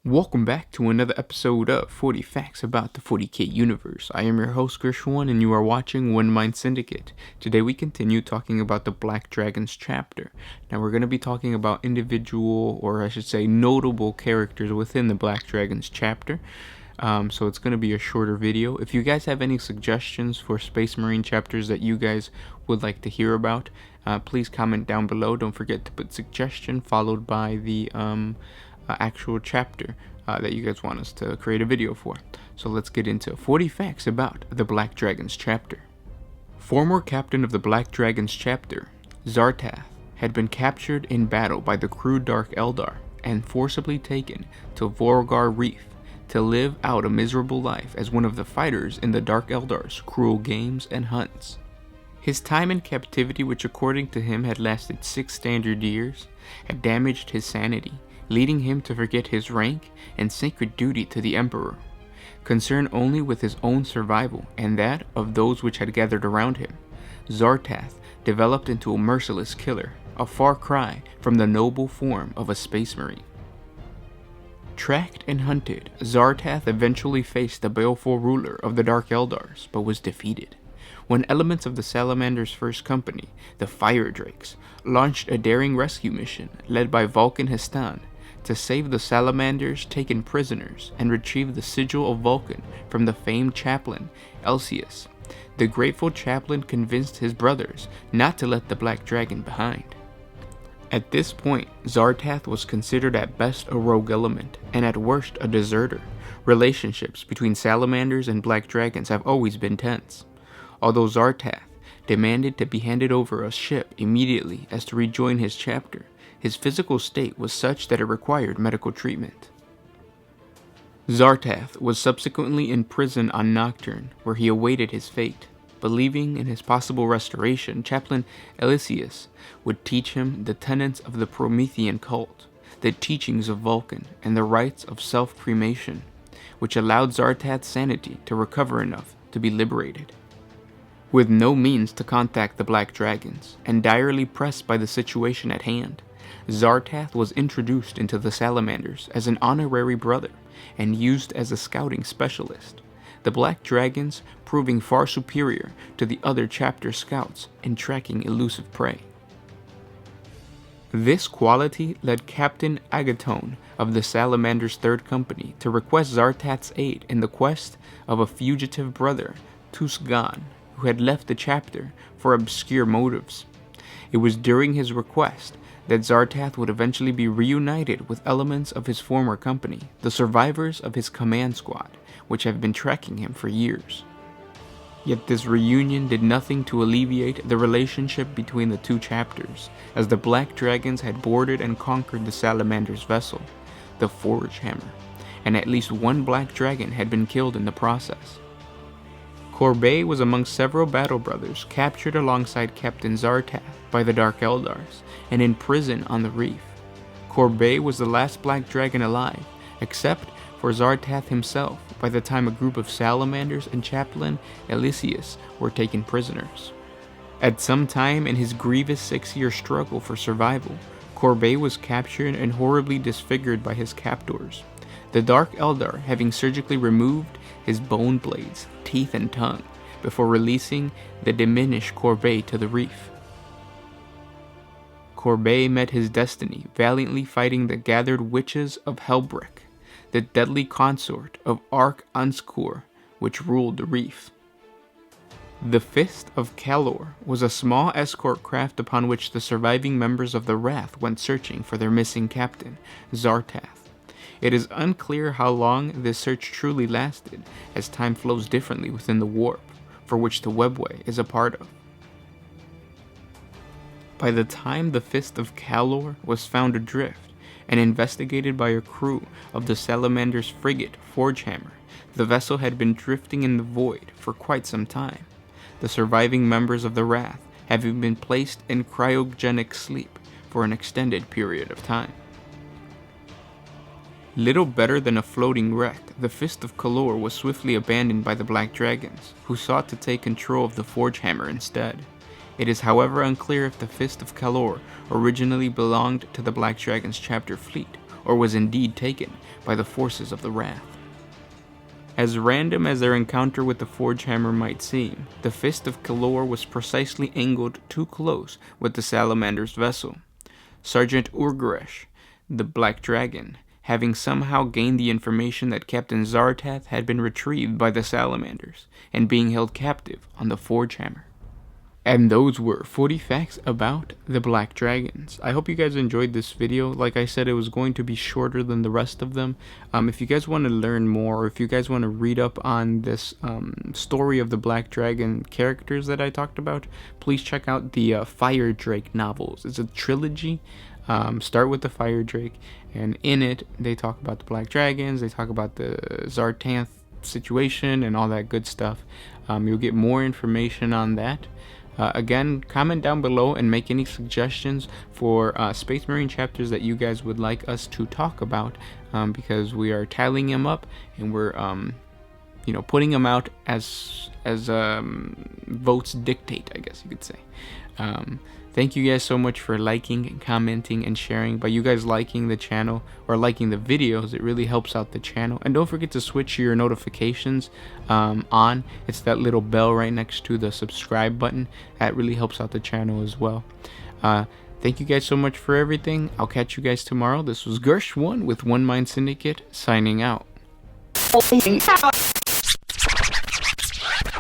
Welcome back to another episode of 40 Facts about the 40k universe. I am your host Gershwan and you are watching One Mind Syndicate. Today we continue talking about the Black Dragons chapter. Now we're going to be talking about individual, or I should say notable characters within the Black Dragons chapter. So it's going to be a shorter video. If you guys have any suggestions for Space Marine chapters that you guys would like to hear about, please comment down below. Don't forget to put suggestion followed by the actual chapter that you guys want us to create a video for. So let's get into 40 facts about the Black Dragons chapter. Former captain of the Black Dragons chapter, Zartath, had been captured in battle by the crude Dark Eldar and forcibly taken to Vorgar Reef to live out a miserable life as one of the fighters in the Dark Eldar's cruel games and hunts. His time in captivity, which according to him had lasted 6 standard years, had damaged his sanity, leading him to forget his rank and sacred duty to the Emperor, concerned only with his own survival and that of those which had gathered around him. Zartath developed into a merciless killer, a far cry from the noble form of a space marine. Tracked and hunted, Zartath eventually faced the baleful ruler of the Dark Eldars, but was defeated. When elements of the Salamander's first company, the Fire Drakes, launched a daring rescue mission led by Vulcan Histan to save the Salamanders taken prisoners and retrieve the sigil of Vulcan from the famed chaplain Elsius, the grateful chaplain convinced his brothers not to let the Black Dragon behind. At this point, Zartath was considered at best a rogue element, and at worst a deserter. Relationships between Salamanders and Black Dragons have always been tense. Although Zartath demanded to be handed over a ship immediately as to rejoin his chapter, his physical state was such that it required medical treatment. Zartath was subsequently in prison on Nocturne, where he awaited his fate. Believing in his possible restoration, Chaplain Elsius would teach him the tenets of the Promethean cult, the teachings of Vulcan, and the rites of self-cremation, which allowed Zartath's sanity to recover enough to be liberated. With no means to contact the Black Dragons, and direly pressed by the situation at hand, Zartath was introduced into the Salamanders as an honorary brother and used as a scouting specialist, the Black Dragons proving far superior to the other chapter scouts in tracking elusive prey. This quality led Captain Agaton of the Salamander's Third Company to request Zartath's aid in the quest of a fugitive brother, Tusgan, who had left the chapter for obscure motives. It was during his request that Zartath would eventually be reunited with elements of his former company, the survivors of his command squad, which have been tracking him for years. Yet this reunion did nothing to alleviate the relationship between the two chapters, as the Black Dragons had boarded and conquered the Salamander's vessel, the Forge Hammer, and at least one Black Dragon had been killed in the process. Corbet was among several battle brothers captured alongside Captain Zartath by the Dark Eldars and in prison on the reef. Corbet was the last Black Dragon alive, except for Zartath himself, by the time a group of Salamanders and Chaplain Elsius were taken prisoners. At some time in his grievous 6-year struggle for survival, Corbet was captured and horribly disfigured by his captors, the Dark Eldar having surgically removed his bone blades, teeth, and tongue before releasing the diminished Corbet to the reef. Corbet met his destiny valiantly fighting the gathered witches of Helbrek, the deadly consort of Ark Anskur, which ruled the reef. The Fist of Kalor was a small escort craft upon which the surviving members of the Wrath went searching for their missing captain, Zartath. It is unclear how long this search truly lasted, as time flows differently within the warp, for which the webway is a part of. By the time the Fist of Kalor was found adrift and investigated by a crew of the Salamander's frigate Forgehammer, the vessel had been drifting in the void for quite some time, the surviving members of the Wrath having been placed in cryogenic sleep for an extended period of time. Little better than a floating wreck, the Fist of Kalor was swiftly abandoned by the Black Dragons, who sought to take control of the Forgehammer instead. It is however unclear if the Fist of Kalor originally belonged to the Black Dragons chapter fleet, or was indeed taken by the forces of the Wrath. As random as their encounter with the Forge Hammer might seem, the Fist of Kalor was precisely angled too close with the Salamander's vessel. Sergeant Urgaresh, the Black Dragon, having somehow gained the information that Captain Zartath had been retrieved by the Salamanders and being held captive on the Forge Hammer. And those were 40 facts about the Black Dragons. I hope you guys enjoyed this video. Like I said, it was going to be shorter than the rest of them. If you guys want to learn more, or if you guys want to read up on this story of the Black Dragon characters that I talked about, please check out the Fire Drake novels. It's a trilogy. Start with the Fire Drake, and in it, they talk about the Black Dragons, they talk about the Zartath situation, and all that good stuff. You'll get more information on that. Again, comment down below and make any suggestions for Space Marine chapters that you guys would like us to talk about, because we are tallying them up and we're putting them out as votes dictate, I guess you could say. Thank you guys so much for liking and commenting and sharing. By you guys liking the channel or liking the videos, it really helps out the channel. And don't forget to switch your notifications on. It's that little bell right next to the subscribe button. That really helps out the channel as well. Thank you guys so much for everything. I'll catch you guys tomorrow. This was Gersh1 with One Mind Syndicate signing out.